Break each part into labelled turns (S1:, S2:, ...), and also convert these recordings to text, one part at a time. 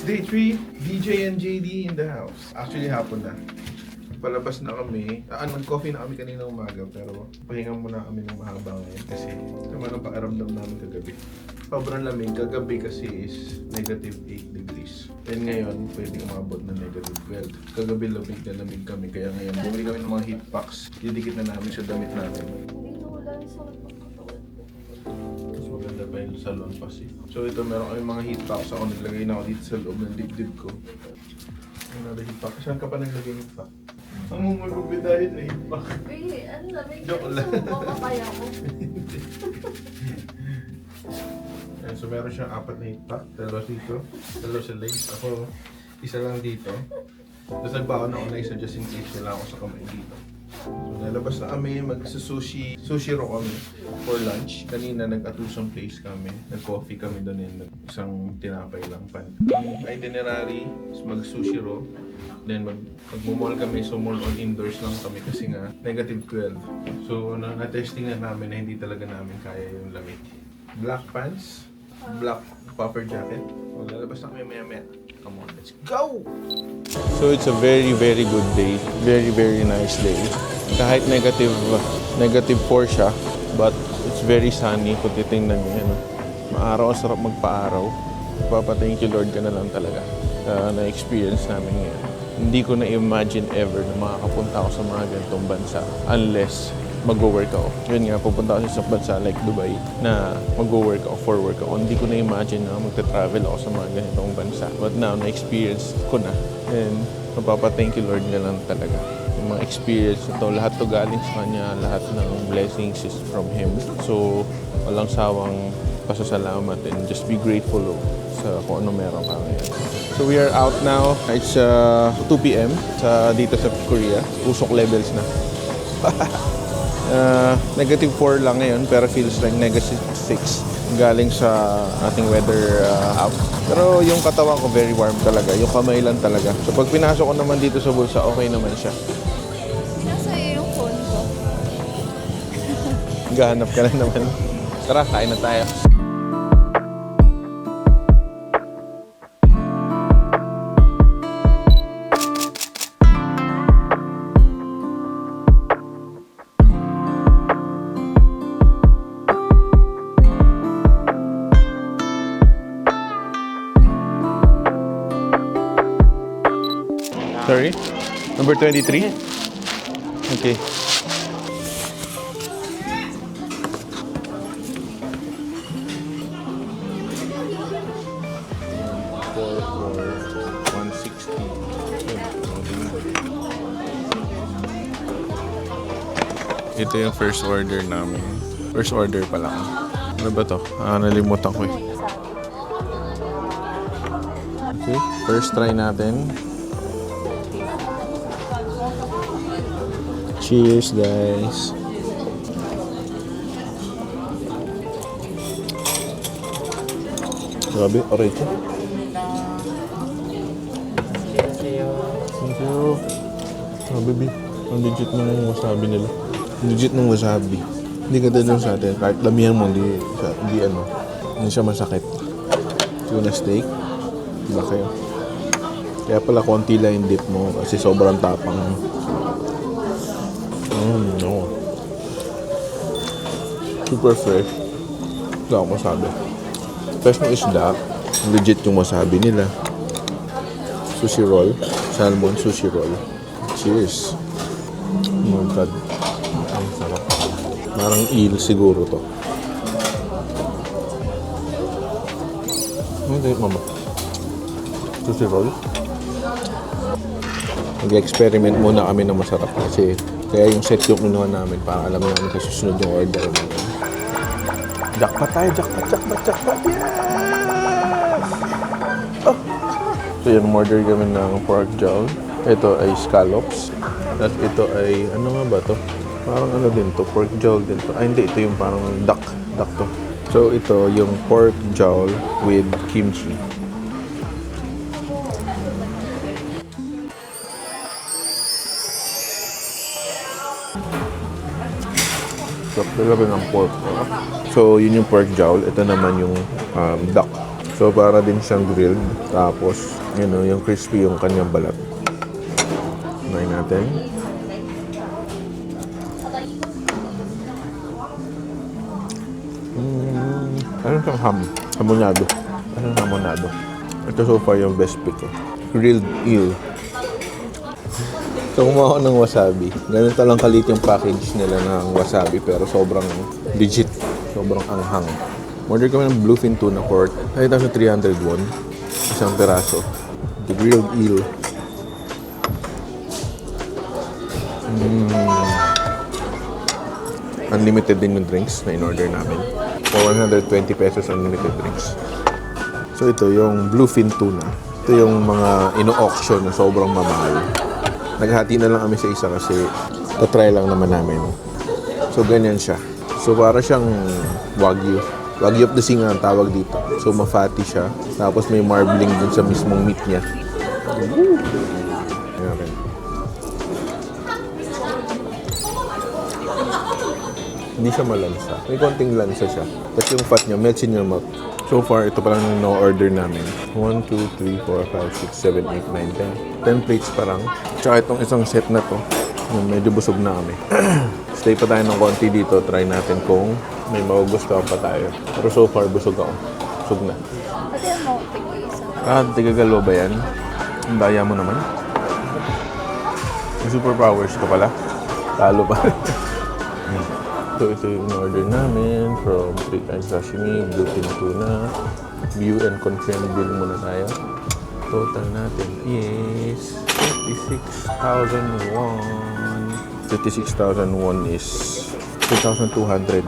S1: Day 3, DJ and JD in the house. Actually, hapon na. Palabas na kami. Nag-coffee na kami kanina umaga pero pahinga muna kami ng mahaba ngayon kasi naman ang pakiramdam namin kagabi. Sobrang lamig. Kagabi kasi is negative 8 degrees. And ngayon, pwede umabot na negative 12. Kagabi lamig kami kaya ngayon bumili kami ng mga heat packs. Didikit na namin sa damit namin.
S2: Dito wala rin sa pagkakataon ko.
S1: Mas maganda pa yung salon kasi. So ito, meron kami mga heat packs. Ako naglagay na ako dito sa loob ng dibdib ko. Another heat pack. Saan ka pa naglagay heat pack? Ang magugbi tayo na heat pack.
S2: Eh, ano na, may
S1: Joke lang.
S2: mamapaya ko.
S1: Ayan, so meron siyang 4 na heat pack. Dalawa dito, dalawa sa legs. Ako, isa lang dito. Tapos nagbaon ako na isa just in case wala ako sa kamay dito. So nalabas na kami, sushi raw kami for lunch. Kanina nag-atusang place kami, nag-coffee kami doon and isang tinapay lang pan. Ang itinerary is mag-sushi raw. Then mag-mall kami, so mall on indoors lang kami kasi nga negative 12. So na-testing na namin na hindi talaga namin kaya yung lamig. Black pants, black puffer jacket. O lalabas na kami maya-maya. Come on, let's go! So it's a very good day. Very nice day. Kahit negative 4 siya, but it's very sunny kung titingnan niyo yan. Maaraw, sarap magpa-araw. Thank you Lord ka na lang talaga na-experience namin ngayon. Hindi ko na-imagine ever na makakapunta ako sa mga ganitong bansa unless mag-work ako. Yun nga, pupunta ako sa isang bansa like Dubai na mag-work ako, for work ako. Hindi ko na-imagine na magta-travel ako sa mga ganitong bansa. But now, na-experience ko na. And thank you Lord nga lang talaga. Yung mga experience ito, lahat to galing sa Kanya, lahat ng blessings is from Him. So, walang sawang pasasalamat and just be grateful sa kung ano meron ka ngayon. So we are out now. It's 2 p.m. Dito sa Korea. Usok levels na. Negative 4 lang ngayon pero feels like negative 6 galing sa ating weather app. Pero yung katawan ko very warm talaga. Yung kamay lang talaga. So pag pinasok ko naman dito sa bulsa, okay naman siya.
S2: Nasa iyo yung phone ko.
S1: Gahanap ka lang naman. Tara, kain na tayo. Sorry? Number 23? Okay. Ito yung first order namin. First order pa lang. Ano ba to? Nalimutan ko eh. Okay, first try natin. Cheers, guys. Grabe, alright. Thank you. Baby, ang legit ng wasabi nila. Legit ng wasabi. Hindi ka din sa atin. Kahit damihan mo, hindi siya masakit. Tuna steak. Diba kayo? Kaya pala konti lang yung dip mo kasi sobrang tapang. No. Super fresh. Wala akong masabi. Fresh ng isda. Legit yung wasabi nila. Sushi roll. Salmon sushi roll. Cheers. Oh my God. Ang sarap. Parang eel siguro to. Ano tayo, mama? Sushi roll. Nag-experiment muna kami ng masarap kasi kaya yung set yung kinuha namin para alam namin sa susunod yung order namin. Jackpot tayo! Jackpot! Yes! Oh! So yun, order kami ng pork jowl. Ito ay scallops. At ito ay, ano nga ba to? Parang ano din to, pork jowl din to. Ay hindi, ito yung parang duck to. So ito yung pork jowl with kimchi. So, talaga ng pork. So, yun yung pork jowl. Ito naman yung duck. So, para din siyang grilled. Tapos, yung crispy yung kanyang balat. Kumain natin. Ano siyang ham? Hamonado. Ano yung hamonado? Ito so far yung best pick ko. Grilled eel. So, kumuha ako ng wasabi. Ganito lang kalit yung package nila ng wasabi pero sobrang legit. Sobrang anghang. Order kami ng bluefin tuna for 5,300 won. Isang peraso. The grilled eel. Unlimited din yung drinks na in-order namin. For 120 pesos, unlimited drinks. So ito yung bluefin tuna. Ito yung mga ino-auction na sobrang mamahal. Naghati na lang kami sa isa kasi tatry lang naman namin. So ganyan siya. So para siyang wagyu. Wagyu of the Sea nga ang tawag dito. So ma-fatty siya. Tapos may marbling dun sa mismong meat niya. Ayan. Hindi siya malansa. May konting lansa siya. Tapos yung fat niya, melts in your mouth. So far, ito pa lang yung no-order namin. 1, 2, 3, 4, 5, 6, 7, 8, 9, 10. 10 plates pa lang. Tsaka itong isang set na to. Medyo busog na kami. Stay pa tayo ng konti dito. Try natin kung may magugustuhan pa tayo. Pero so far, busog ako. Busog na.
S2: Pati ang mga tig-isa.
S1: Tigagalo ba yan? Ang daya mo naman. May superpowers ka pala. Talo pa. So, ito yung order namin from 3 times sashimi, bluefin tuna, view and confirm bill muna tayo. Total natin is 56,000 won. 56,000 won is 2,200.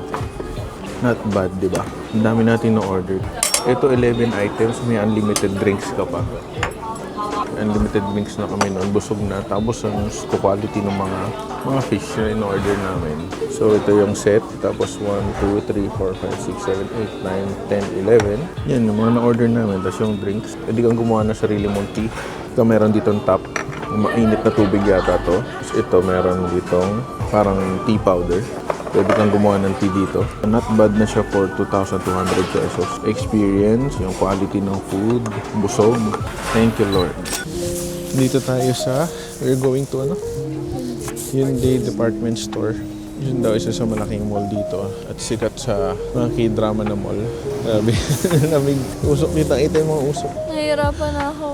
S1: Not bad, di ba? Ang dami natin na-order. Ito 11 items, may unlimited drinks ka pa. Unlimited drinks na kami noon, busog na. Tapos ang quality ng mga fish na in-order namin. So ito yung set. Tapos 1, 2, 3, 4, 5, 6, 7, 8, 9, 10, 11. Yan, yung mga na-order namin. Tapos yung drinks. Pwede kang gumawa ng sarili mong tea. Ito meron ditong top. Mainit na tubig yata to. Tapos ito meron ditong parang tea powder. Pwede kang gumawa ng tea dito. Not bad na siya for 2,200 pesos. Experience, yung quality ng food, busog. Thank you, Lord. Dito tayo sa, we're going to Hyundai department store. Yun daw isa sa malaking mall dito at sikat sa mga k-drama na mall. Grabe, lamig. Usok dito. Ito yung mga usok.
S2: Nahihirapan na ako.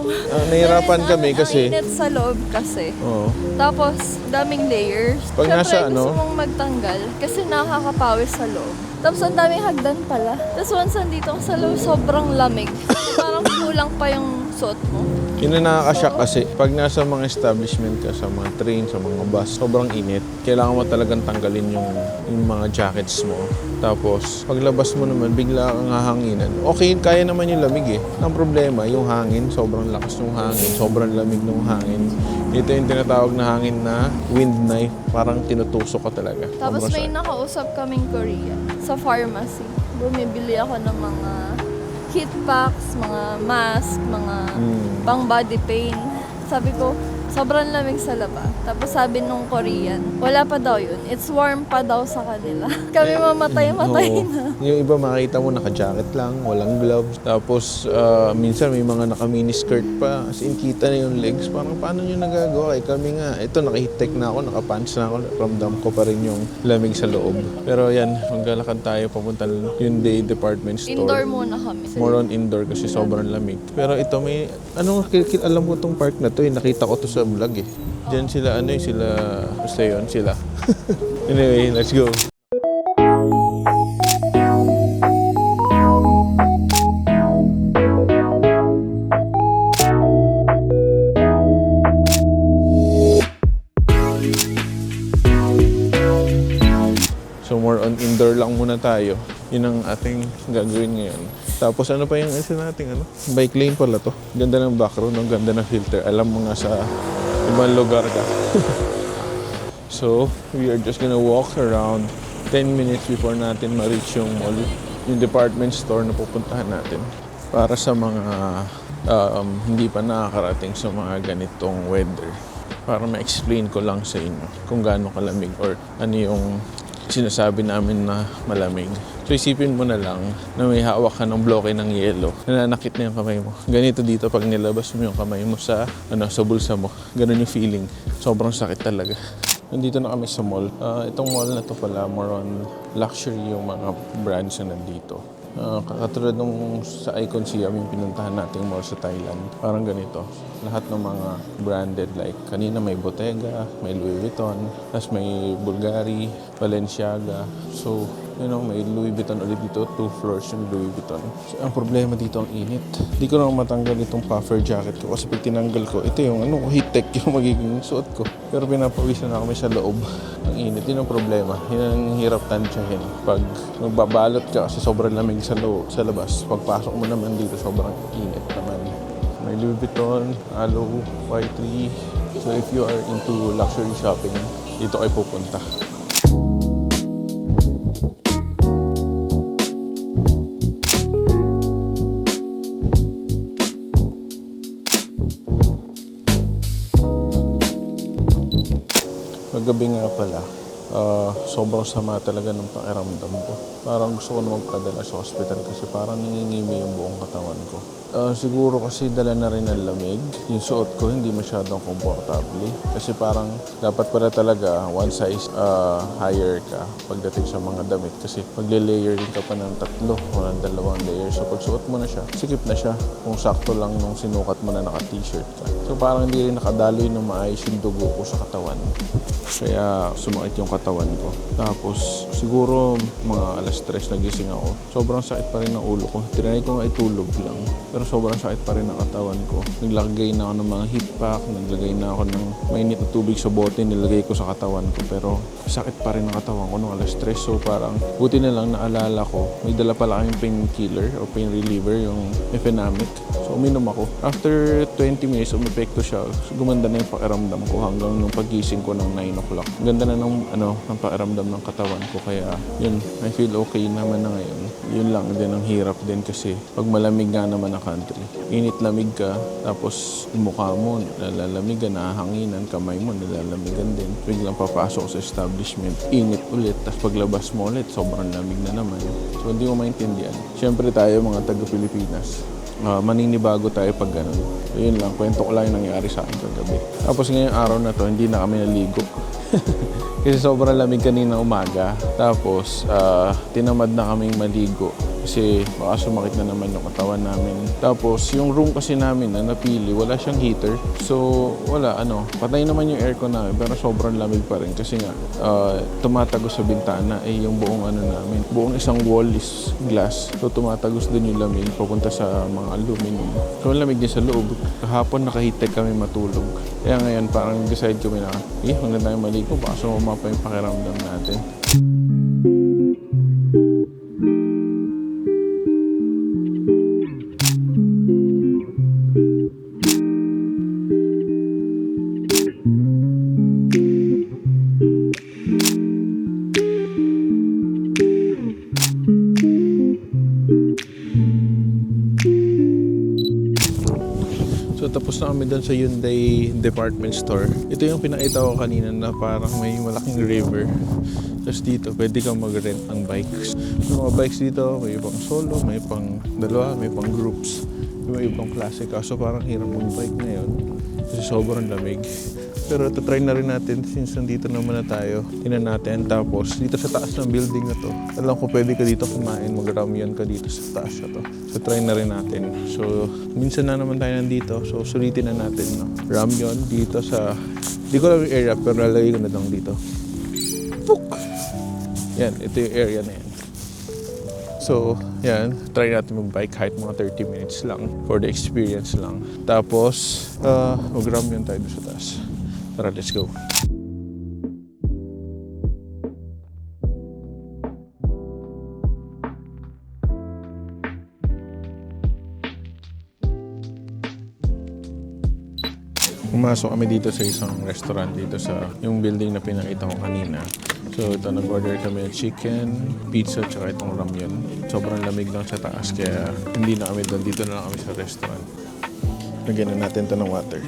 S1: Nahihirapan kami kasi...
S2: Mainit sa loob kasi.
S1: Oo.
S2: Tapos, daming layers.
S1: Pag nasa
S2: Siyempre, gusto mong magtanggal kasi nakakapawis sa loob. Tapos, ang daming hagdan pala. Tapos, once nandito ka sa loob, sobrang lamig. Parang kulang pa yung suot mo.
S1: Yun na nakaka-shock kasi pag nasa mga establishment ka, sa mga train, sa mga bus, sobrang init. Kailangan mo talagang tanggalin yung mga jackets mo. Tapos, paglabas mo naman, bigla kang hahanginan. Okay, kaya naman yung lamig eh. Ang problema, yung hangin, sobrang lakas ng hangin, sobrang lamig ng hangin. Ito yung tinatawag na hangin na wind knife. Parang tinutusok ka talaga.
S2: Tapos,
S1: Sobrang
S2: may
S1: sakit.
S2: nakausap kaming Korean sa pharmacy. Bumibili ako ng mga heat packs, mga mask, mga pang body pain. Sabi ko, sobrang lamig sa laba. Tapos sabi nung Korean, wala pa daw yun. It's warm pa daw sa kanila. Kami mamatay-matay
S1: Oo.
S2: na.
S1: Yung iba makita mo naka-jacket lang, walang gloves. Tapos minsan may mga naka-mini skirt pa. As in, kita na yung legs. Parang paano nyo nagagawa? Kami nga, ito naka-heat-tech na ako, naka-pants na ako. Ramdam ko pa rin yung lamig sa loob. Pero yan, maglalakad tayo papunta Hyundai department store.
S2: Indoor muna kami.
S1: More on indoor kasi sobrang lamig. Pero ito may, alam mo tong park na to eh. Nakita ko to sa vlog eh. Diyan sila, basta yun, sila. Anyway, let's go. So more on indoor lang muna tayo. Yun ang ating gagawin ngayon. Tapos ano pa yung isa nating bike lane pala to. Ganda ng background, ang ganda ng filter. Alam mo nga sa ibang lugar ka. So, we are just gonna walk around 10 minutes before natin ma-reach yung mall, yung department store na pupuntahan natin. Para sa mga hindi pa nakakarating sa mga ganitong weather. Para ma-explain ko lang sa inyo kung gaano kalamig or ano yung
S3: sinasabi namin na malamig. So isipin mo na lang na may hawak ka ng bloke ng yelo. Nananakit na yung kamay mo. Ganito dito pag nilabas mo yung kamay mo sa bulsa mo. Ganun yung feeling. Sobrang sakit talaga. Nandito na kami sa mall. Itong mall na to pala, more on luxury yung mga brands na nandito. Katulad nung sa Icon Siam yung pinuntahan nating mall sa Thailand. Parang ganito. Lahat ng mga branded, like kanina may Bottega, may Louis Vuitton, tapos may Bulgari, Balenciaga. So, may Louis Vuitton ulit dito, 2 floors yung Louis Vuitton. So, ang problema dito ang init. Hindi ko na matanggal itong puffer jacket ko kasi pag tinanggal ko, ito yung heat tech yung magiging suot ko. Pero pinapawisan na kami sa loob. Ang init, yun ang problema. Yun ang hirap tansyahin. Pag magbabalot ka kasi sobrang lamig sa labas, pagpasok mo naman dito, sobrang init naman. May Louis Vuitton, Alo, Y3. So if you are into luxury shopping, dito kayo pupunta. Gabi nga pala, sobrang sama talaga ng pakiramdam ko. Parang gusto ko na magpadala sa hospital kasi parang nangingimi yung buong katawan ko. Siguro kasi dala na rin ng lamig. Yung suot ko hindi masyadong komportable. Kasi parang dapat pala talaga one size higher ka pagdating sa mga damit. Kasi magle-layering ka pa ng 3 o ng 2 layers. So pag suot mo na siya, sikip na siya. Kung sakto lang nung sinukat mo na naka-t-shirt ka. So parang hindi rin nakadaloy ng maayos yung dugo ko sa katawan. Kaya sumakit yung katawan ko. Tapos siguro mga alas 3 nagising ako. Sobrang sakit pa rin ng ulo ko. Tinry ko nga itulog lang. Pero sobrang sakit pa rin ng katawan ko. Naglagay na ako ng mga heat pack. Naglagay na ako ng mainit na tubig sa bote. Nilagay ko sa katawan ko. Pero sakit pa rin ng katawan ko nung alas 3. So parang buti na lang naalala ko. May dala pala kaming painkiller o pain reliever, yung Efenamic. So uminom ako. After 20 minutes, umepekto siya. Gumanda na yung pakiramdam ko hanggang nung pagising ko ng 9 o'clock. Ganda na ng pakiramdam ng katawan ko. Kaya yun, I feel okay naman na ngayon. Yun lang din ang hirap din kasi pag malamig nga naman na country. Init-lamig ka, tapos mukha mo nalalamigan, nahahanginan, kamay mo nalalamigan din. Biglang papasok sa establishment, init ulit, tapos paglabas mo ulit, sobrang lamig na naman. So hindi mo maintindihan. Siyempre tayo mga taga-Pilipinas, maninibago tayo pag ganun. So yun lang, kwento ko lang yung nangyari sa akin kagabi. Tapos ngayong araw na to, hindi na kami naligo. Kasi sobrang lamig kanina umaga. Tapos, tinamad na kaming maligo. Kasi baka sumakit na naman yung katawan namin. Tapos, yung room kasi namin na napili, wala siyang heater. So, wala, patay naman yung aircon namin. Pero sobrang lamig pa rin. Kasi nga, tumatagos sa bintana, yung buong namin. Buong isang wall is glass. So, tumatagos din yung lamig papunta sa mga aluminum. So, lamig din sa loob. Kahapon, naka-heat kami matulog. Kaya ngayon, parang decide kami na, huwag na tayo maligo. Baka sumama pa yung pakiramdam natin. So tapos na kami doon sa Hyundai department store. Ito yung pinakita ko kanina na parang may malaking river. Tapos dito pwede kang mag-rent ng bikes. May mga bikes dito, may pang solo, may pang dalawa, may pang groups. May ibang klase. Kaso parang hirap mag-bike ngayon kasi sobrang lamig. Pero try na rin natin since nandito naman na tayo. Tingnan natin. Tapos dito sa taas ng building na to, alam ko pwede ka dito kumain, mag-ramyun ka dito sa taas na to. So try na rin natin. So minsan na naman tayo nandito. So sulitin na natin. Ramyun dito sa, di ko lang yung area pero lalagay ko na lang dito. Puk! Yan, ito yung area na yan. So, yan, try natin mag-bike kahit mga 30 minutes lang for the experience lang. Tapos, mag-ramyun tayo doon sa taas. Tara, let's go. Pumasok kami dito sa isang restaurant dito sa yung building na pinakita ko kanina. So ito, nag-order kami ng chicken, pizza, tsaka itong ramyun. Sobrang lamig lang sa taas kaya hindi na kami doon. Dito na lang kami sa restaurant. Lagyan na natin ito ng water.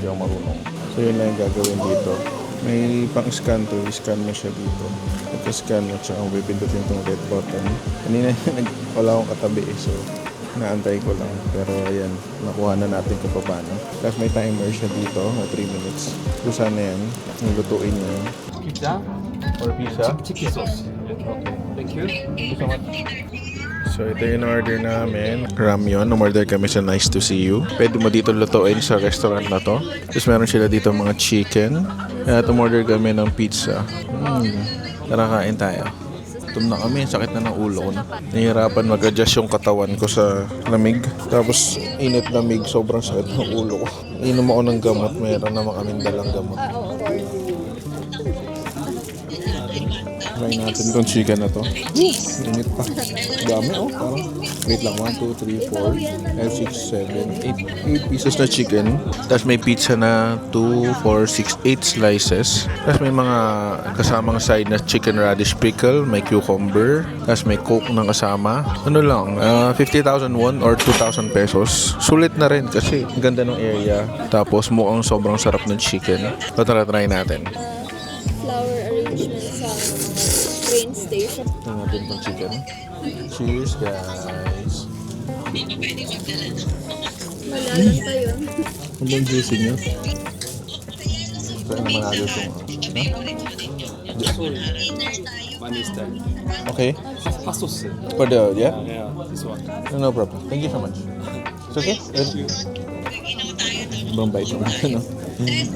S3: ako marunong. So yun lang yung gagawin dito. May pang-scan to, i-scan mo siya dito. Ito scan mo, tsaka pipindutin itong red button. Kanina wala akong katabi so naantay ko lang. Pero ayan, nakuha na natin kung paano. Tapos may timer siya dito, 3 minutes. So sana yan, nilutuin niya yun.
S4: Pizza
S3: Or pizza?
S4: chicken sauce. Thank you.
S3: Thank you so much. So ito yung order namin. Ramyun. Umorder kami sa Nice to See You. Pwede mo dito lutuin sa restaurant na to. Tapos meron sila dito mga chicken. At umorder kami ng pizza. Tara kain tayo. Gutom na kami. Sakit na ng ulo ko. Nahihirapan mag-adjust yung katawan ko sa lamig. Tapos init lamig. Sobrang sakit ng ulo ko. Inom ako ng gamot. Meron naman kaming dalang gamot. Try natin itong chicken na to. Init pa. Dami oh. Parang, wait lang. 1, 2, 3, 4, 5, 6, 7, 8 pieces na chicken. Tapos may pizza na 2, 4, 6, 8 slices. Tapos may mga kasamang side na chicken radish pickle. May cucumber. Tapos may coke na kasama. Ano lang, 50,000 won or 2,000 pesos. Sulit na rin kasi ang ganda ng area. Tapos mukhang sobrang sarap ng chicken. So tara, try natin.
S2: Flower arrangement sa train station.
S3: Ito natin itong chicken. Cheers, guys.
S2: Malalas pa yun.
S3: Ang bang juicy niya. Try naman natin itong...
S4: One is that.
S3: Okay.
S4: Hot sauce.
S3: For the, yeah?
S4: Yeah, this one.
S3: No problem. Thank you so much. It's okay? Ibang bite naman, no?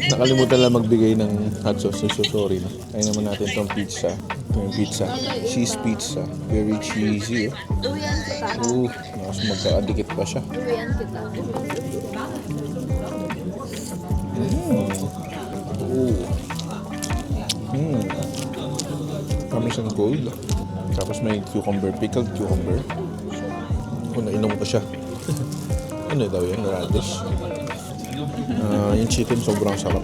S3: Nakalimutan lang magbigay ng hot sauce. So sorry na. Kaya naman natin itong pizza. Ito yung pizza. Cheese pizza. Very cheesy.
S2: Uwian kita.
S3: Mas magkaadikit pa siya.
S2: Uwian kita.
S3: Promise and gold. Tapos may cucumber, pickled cucumber. Kung nainom ko siya. Ano daw yan? Radish. Yung chicken sobrang sarap.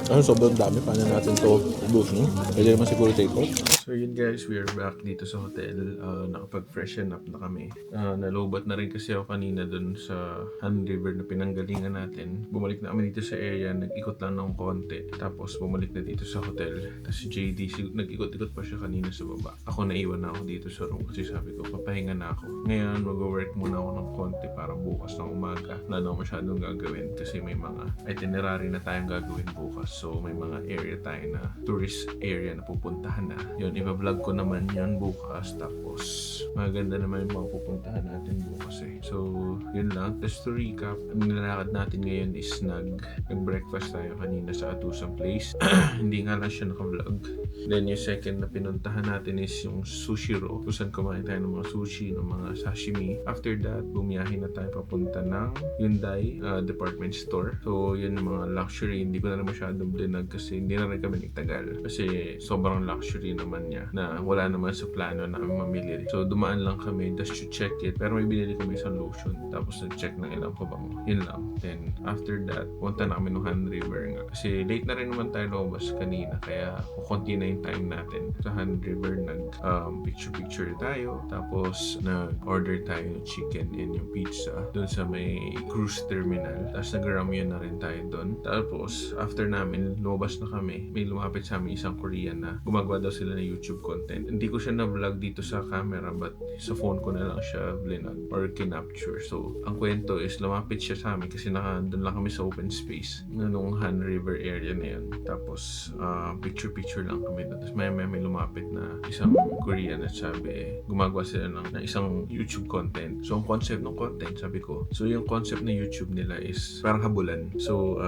S3: Sobrang dami. Paano natin ito ubusin? Pwede naman siguro take out. So yun guys, we are back dito sa hotel. Nakapag-freshen up na kami. Nalobat na rin kasi ako kanina dun sa Han River na pinanggalingan natin. Bumalik na kami dito sa area. Nag-ikot lang ng konti. Tapos bumalik na dito sa hotel. Tapos si JD, nag-ikot-ikot pa siya kanina sa baba. Ako naiwan na ako dito sa room kasi sabi ko, papahinga na ako. Ngayon, mag-work muna ako ng konti para bukas ng umaga. Wala na masyadong gagawin kasi may mga itinerary na tayong gagawin bukas. So may mga area tayo na tourist area na pupuntahan na. Yun, iba-vlog ko naman yan bukas. Tapos maganda naman yung mga pupuntahan natin bukas eh. So yun lang. Just to recap, ang nilalakad natin ngayon is nag-breakfast tayo kanina sa Atusang Place. Hindi nga lang siya naka-vlog. Then yung second na pinuntahan natin is yung Sushiro. Kung saan kumain tayo ng mga sushi, ng mga sashimi. After that, bumiyahin na tayo papunta ng Hyundai department store. So yun yung mga luxury. Hindi ko na masyadong blinag kasi hindi na rin kami nagtagal. Kasi sobrang luxury naman niya na wala naman sa plano na mamili. So dumaan lang kami just to check it. Pero may binili kami isang lotion. Tapos nag-check ng ilang pabango. Yun lang. Then after that, punta na kami ng Han River nga. Kasi late na rin naman tayo lumabas kanina. Kaya kukunti na yung time natin. Sa Han River, picture-picture tayo. Tapos nag-order tayo ng chicken and yung pizza doon sa may cruise terminal. Tapos nag-ramyun na rin tayo doon. Tapos after namin, lumabas na kami. May lumapit sa amin isang Korean na gumagawa daw sila ng YouTube content. Hindi ko siya na-vlog dito sa camera but sa phone ko na lang siya blinag or kinapture. So, ang kwento is lumapit siya sa amin kasi doon lang kami sa open space nung Han River area na yun. Tapos, picture-picture lang kami doon. Tapos may lumapit na isang Korean at sabi, gumagawa sila ng isang YouTube content. So, ang concept ng content, sabi ko, so yung concept ng YouTube nila is parang habulan. So,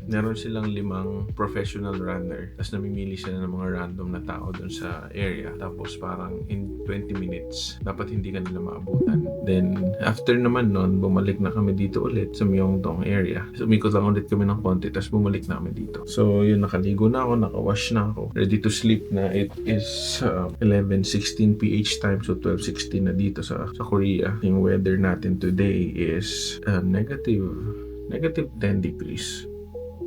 S3: meron silang 5 professional runner. Tapos namimili sila ng mga random na tao doon sa area. Tapos parang in 20 minutes, dapat hindi ka nila maabutan. Then, after naman nun, bumalik na kami dito ulit sa Myeongdong area. So, umikot lang ulit kami ng konti, tapos bumalik na kami dito. So, yun, nakaligo na ako, nakawash na ako. Ready to sleep na. It is 11:16 PH time, so 12:16 na dito sa Korea. Yung weather natin today is negative 10 degrees.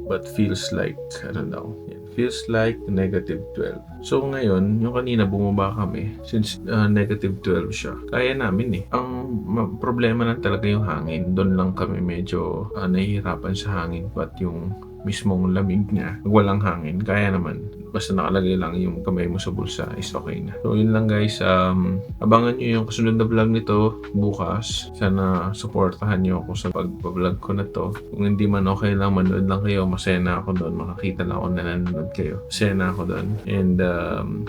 S3: But feels like, I don't know, feels like negative 12. So ngayon, yung kanina bumaba kami, since negative 12 siya, kaya namin eh. Ang problema lang talaga yung hangin. Doon lang kami medyo nahihirapan sa hangin. But yung mismong lamig niya, walang hangin, kaya naman. Basta nakalagay lang yung kamay mo sa bulsa is okay na. So yun lang guys, abangan nyo yung kasunod na vlog nito bukas. Sana supportahan nyo ako sa pag-vlog ko na to. Kung hindi man okay lang, manood lang kayo, masaya na ako doon. Makakita lang ako na nanonood kayo. Masaya na ako doon. And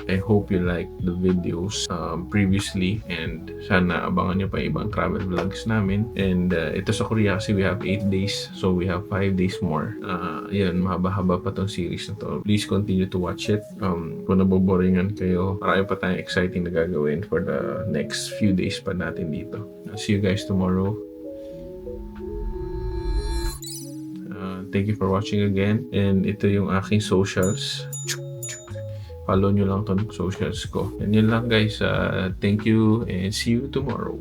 S3: I hope you like the videos previously, and sana abangan nyo pa ibang travel vlogs namin. And ito sa Korea kasi we have 8 days, so we have 5 days more. Yun, mahaba-haba pa tong series na to. Please continue to watch it. Kung naboboringan kayo, marami pa tayong exciting na gagawin for the next few days pa natin dito. I'll see you guys tomorrow. Thank you for watching again. And ito yung aking socials. Follow nyo lang tong socials ko. And yun lang guys. Thank you and see you tomorrow.